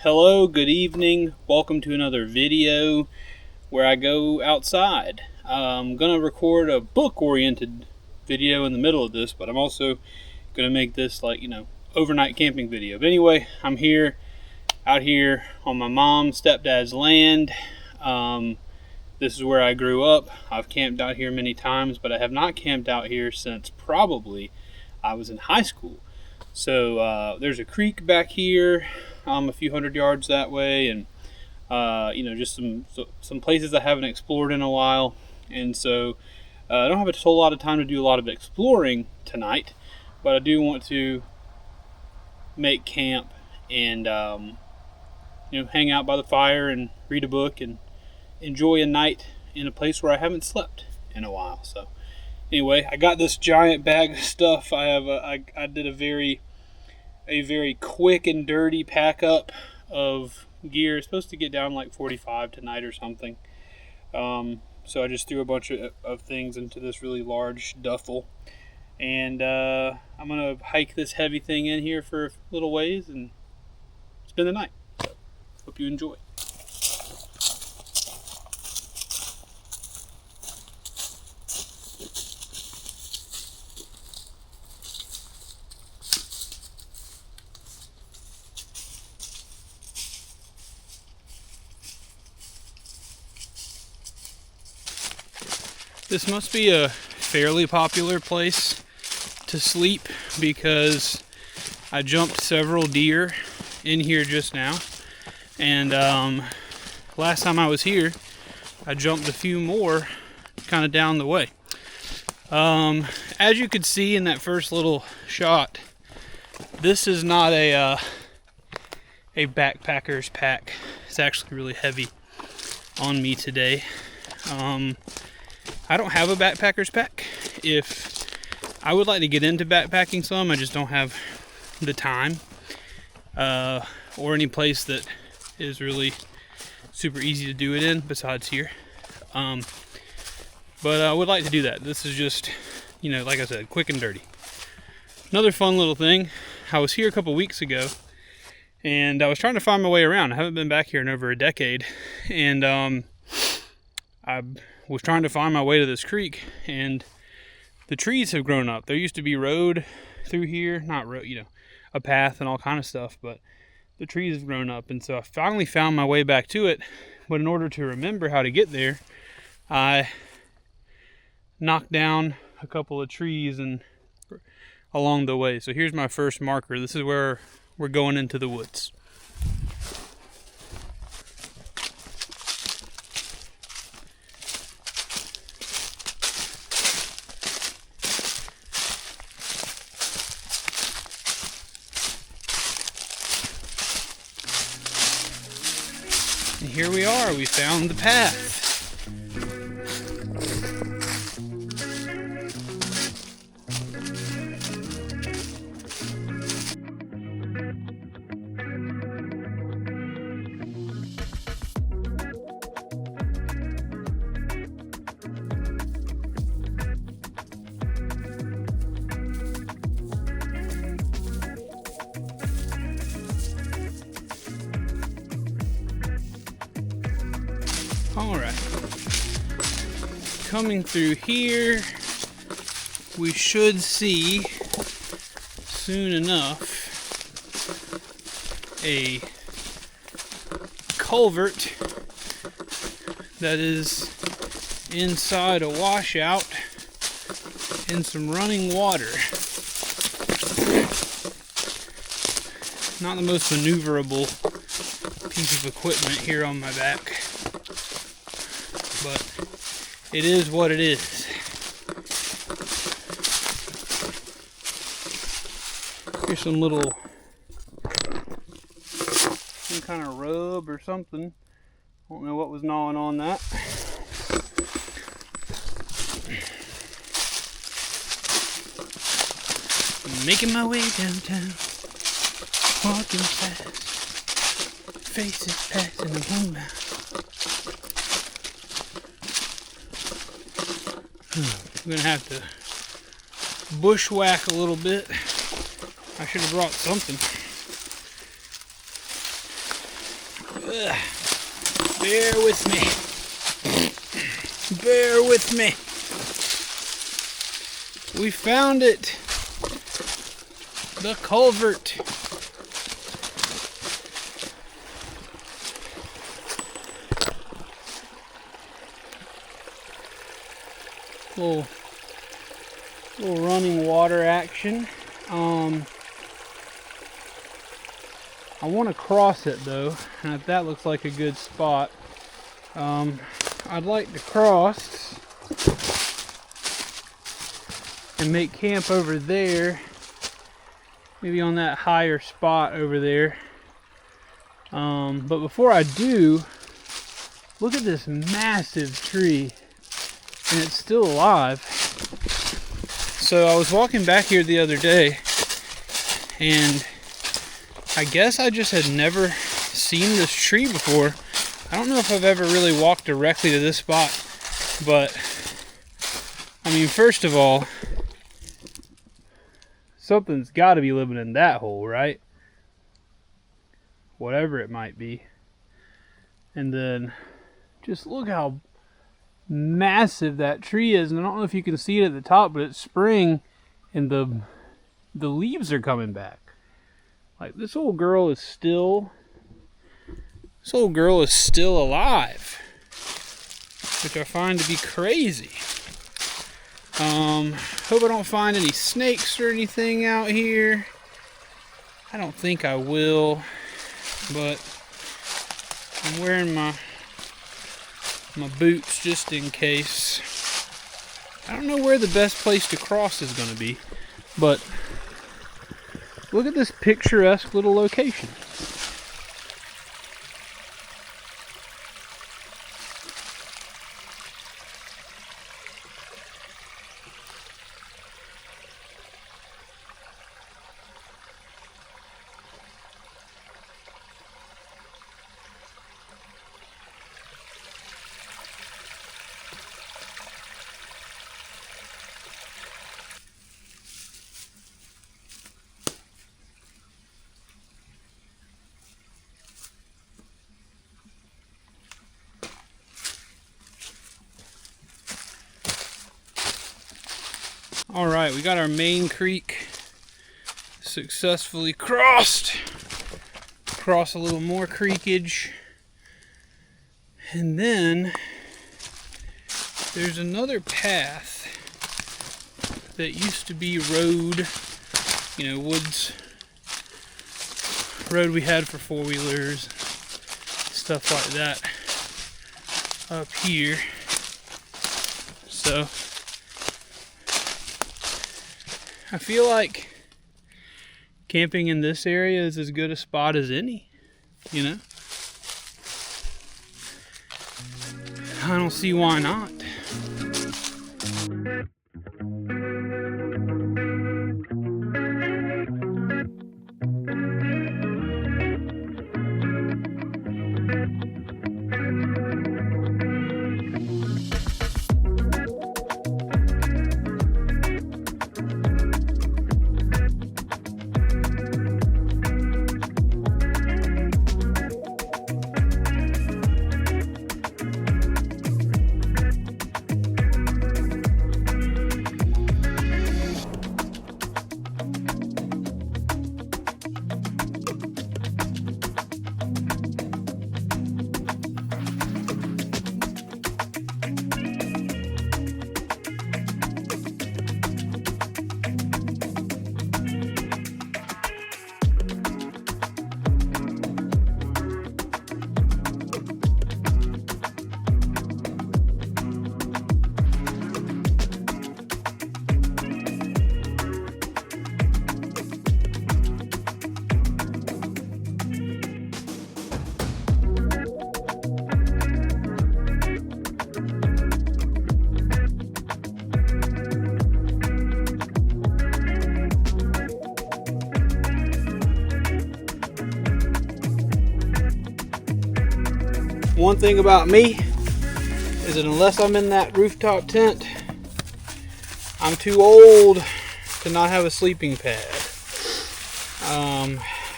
Hello, good evening. Welcome to another video where I go outside. I'm going to record a book-oriented video in the middle of this, but I'm also going to make this overnight camping video. But anyway, I'm out here on my mom's stepdad's land. This is where I grew up. I've camped out here many times, but I have not camped out here since probably I was in high school. So there's a creek back here, a few hundred yards that way, and just some places I haven't explored in a while. And so I don't have a whole lot of time to do a lot of exploring tonight, but I do want to make camp and hang out by the fire and read a book and enjoy a night in a place where I haven't slept in a while. So anyway, I got this giant bag of stuff. I did a very quick and dirty pack up of gear. It's supposed to get down like 45 tonight or something. So I just threw a bunch of things into this really large duffel, and I'm gonna hike this heavy thing in here for a little ways and spend the night. So hope you enjoy. This must be a fairly popular place to sleep because I jumped several deer in here just now, and last time I was here I jumped a few more kind of down the way. As you could see in that first little shot, this is not a backpacker's pack. It's actually really heavy on me today. I don't have a backpacker's pack. If I would like to get into backpacking some, I just don't have the time or any place that is really super easy to do it in besides here. But I would like to do that. This is just, like I said, quick and dirty. Another fun little thing, I was here a couple weeks ago and I was trying to find my way around. I haven't been back here in over a decade, and I was trying to find my way to this creek, and the trees have grown up. There used to be road through here, not road, a path and all kind of stuff, but the trees have grown up, and so I finally found my way back to it. But in order to remember how to get there, I knocked down a couple of trees and along the way. So here's my first marker. This is where we're going into the woods. And here we are, we found the path. Alright, coming through here, we should see soon enough a culvert that is inside a washout and some running water. Not the most maneuverable piece of equipment here on my back, but it is what it is. Here's some kind of rub or something. I don't know what was gnawing on that. I'm making my way downtown, walking fast, faces passing, I'm homebound. I'm gonna have to bushwhack a little bit. I should have brought something. Ugh. Bear with me. Bear with me. We found it. The culvert. Little running water action. I want to cross it though, and if that looks like a good spot, I'd like to cross and make camp over there, maybe on that higher spot over there. But before I do, look at this massive tree, and it's still alive. So I was walking back here the other day, and I guess I just had never seen this tree before. I don't know if I've ever really walked directly to this spot, but I mean, first of all, something's got to be living in that hole, right? Whatever it might be. And then just look how massive that tree is. And I don't know if you can see it at the top, but it's spring and the leaves are coming back. Like, this old girl is still alive, which I find to be crazy. Hope I don't find any snakes or anything out here. I don't think I will, but I'm wearing my boots just in case. I don't know where the best place to cross is going to be, but look at this picturesque little location. Alright, we got our main creek successfully crossed. Cross a little more creekage. And then there's another path that used to be road, woods. Road we had for four-wheelers, stuff like that up here. So I feel like camping in this area is as good a spot as any, I don't see why not. One thing about me is that unless I'm in that rooftop tent, I'm too old to not have a sleeping pad.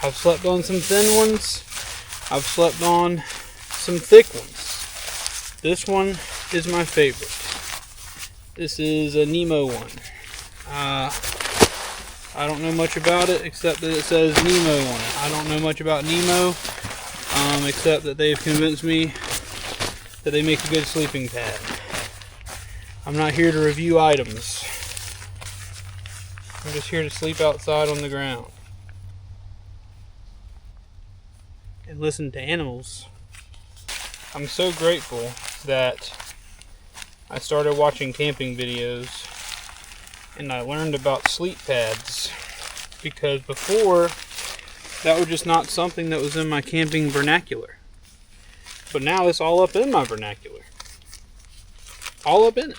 I've slept on some thin ones, I've slept on some thick ones. This one is my favorite. This is a Nemo one. I don't know much about it except that it says Nemo on it. I don't know much about Nemo except that they've convinced me that they make a good sleeping pad. I'm not here to review items. I'm just here to sleep outside on the ground and listen to animals. I'm so grateful that I started watching camping videos and I learned about sleep pads, because before that was just not something that was in my camping vernacular. But now it's all up in my vernacular. All up in it.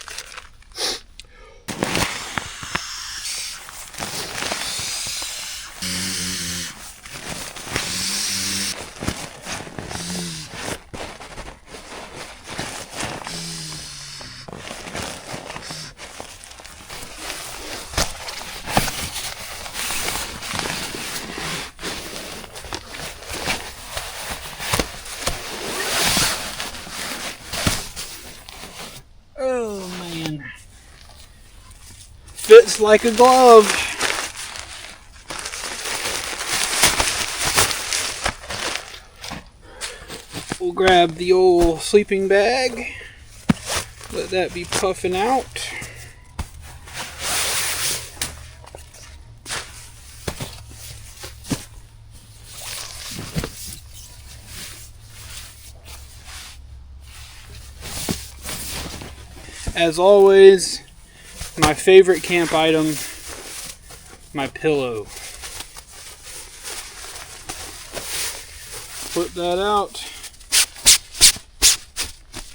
Oh man, fits like a glove. We'll grab the old sleeping bag, let that be puffing out. As always, my favorite camp item, my pillow. Flip that out,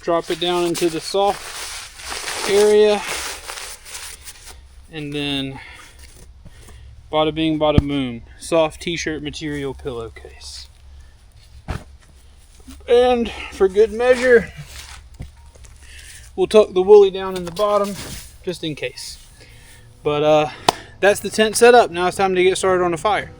drop it down into the soft area, and then bada bing bada boom, soft t-shirt material pillowcase. And for good measure, we'll tuck the woolly down in the bottom, just in case. But that's the tent set up. Now it's time to get started on the fire.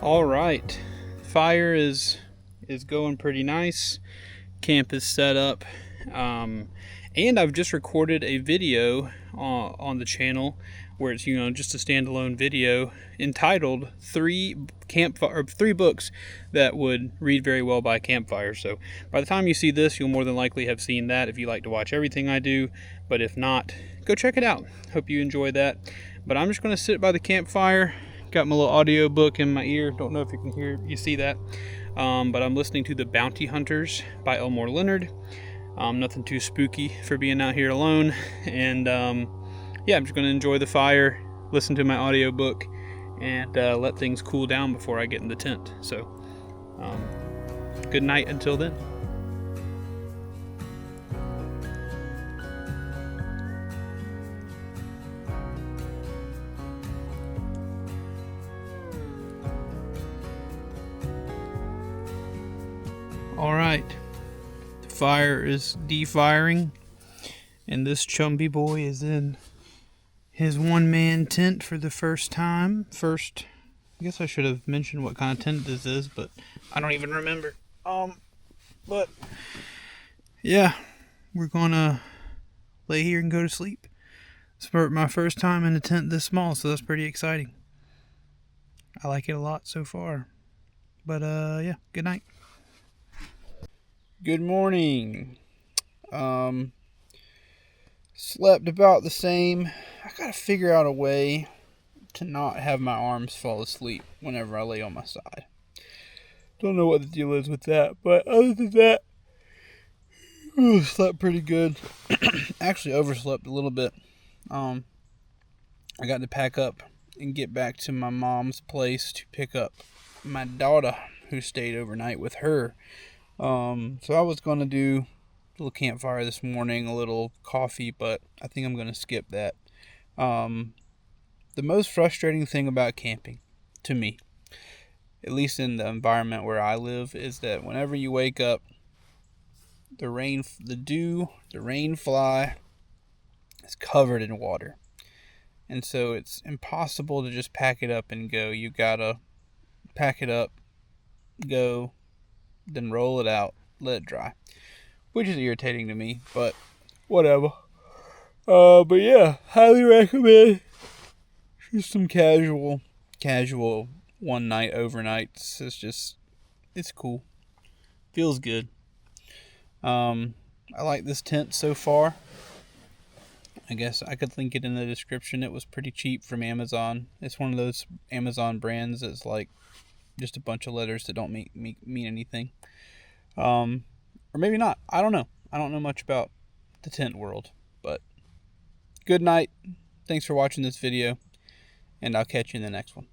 All right, fire is going pretty nice. Camp is set up, and I've just recorded a video on the channel where it's just a standalone video entitled three books that would read very well by campfire. So by the time you see this, you'll more than likely have seen that if you like to watch everything I do. But if not, go check it out. Hope you enjoy that. But I'm just going to sit by the campfire. Got my little audiobook in my ear. Don't know if you can see that. But I'm listening to The Bounty Hunters by Elmore Leonard. Nothing too spooky for being out here alone. And yeah, I'm just going to enjoy the fire, listen to my audiobook, and let things cool down before I get in the tent. So good night until then. All right, the fire is defiring, and this Chumby boy is in his one-man tent for the first time. I guess I should have mentioned what kind of tent this is, but I don't even remember. But yeah, we're gonna lay here and go to sleep. It's my first time in a tent this small, so that's pretty exciting. I like it a lot so far. But yeah, good night. Good morning. Slept about the same. I gotta figure out a way to not have my arms fall asleep whenever I lay on my side. Don't know what the deal is with that, but other than that, slept pretty good. Actually overslept a little bit. I got to pack up and get back to my mom's place to pick up my daughter who stayed overnight with her. So I was going to do a little campfire this morning, a little coffee, but I think I'm going to skip that. The most frustrating thing about camping, to me, at least in the environment where I live, is that whenever you wake up, the rain fly is covered in water. And so it's impossible to just pack it up and go. You gotta pack it up, go, then roll it out, let it dry. Which is irritating to me, but whatever. But yeah, highly recommend. Just some casual one night overnights. It's cool. Feels good. I like this tent so far. I guess I could link it in the description. It was pretty cheap from Amazon. It's one of those Amazon brands that's like just a bunch of letters that don't mean anything. Or maybe not. I don't know. I don't know much about the tent world. But good night. Thanks for watching this video. And I'll catch you in the next one.